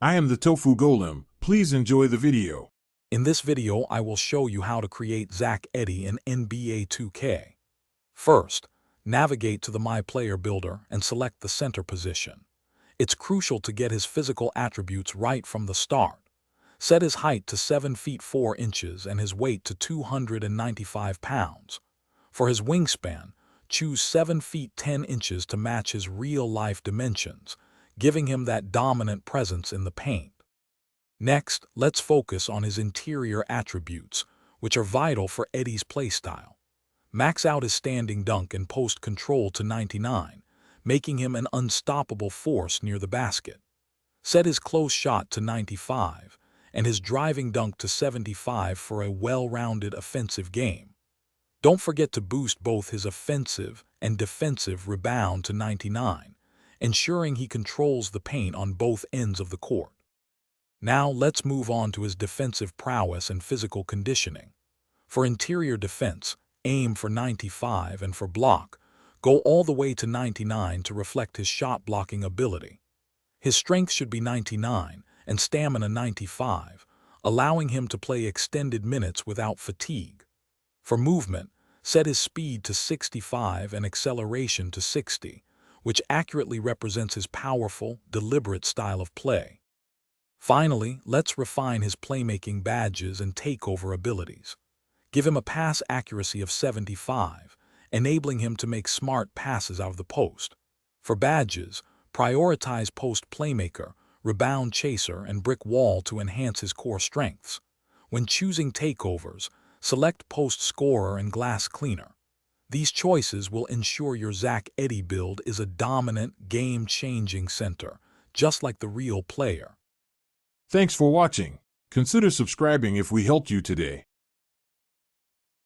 I am the Tofu Golem. Please enjoy the video. In this video, I will show you how to create Zach Edey in NBA 2K. First, navigate to the MyPLAYER builder and select the center position. It's crucial to get his physical attributes right from the start. Set his height to 7 feet 4 inches and his weight to 295 pounds. For his wingspan, choose 7 feet 10 inches to match his real-life dimensions, giving him that dominant presence in the paint. Next, let's focus on his interior attributes, which are vital for Edey's playstyle. Max out his standing dunk and post control to 99, making him an unstoppable force near the basket. Set his close shot to 95 and his driving dunk to 75 for a well-rounded offensive game. Don't forget to boost both his offensive and defensive rebound to 99, ensuring he controls the paint on both ends of the court. Now let's move on to his defensive prowess and physical conditioning. For interior defense, aim for 95 and for block, go all the way to 99 to reflect his shot-blocking ability. His strength should be 99 and stamina 95, allowing him to play extended minutes without fatigue. For movement, set his speed to 65 and acceleration to 60, which accurately represents his powerful, deliberate style of play. Finally, let's refine his playmaking badges and takeover abilities. Give him a pass accuracy of 75, enabling him to make smart passes out of the post. For badges, prioritize post playmaker, rebound chaser, and brick wall to enhance his core strengths. When choosing takeovers, select post scorer and glass cleaner. These choices will ensure your Zach Edey build is a dominant, game-changing center, just like the real player. Thanks for watching. Consider subscribing if we helped you today.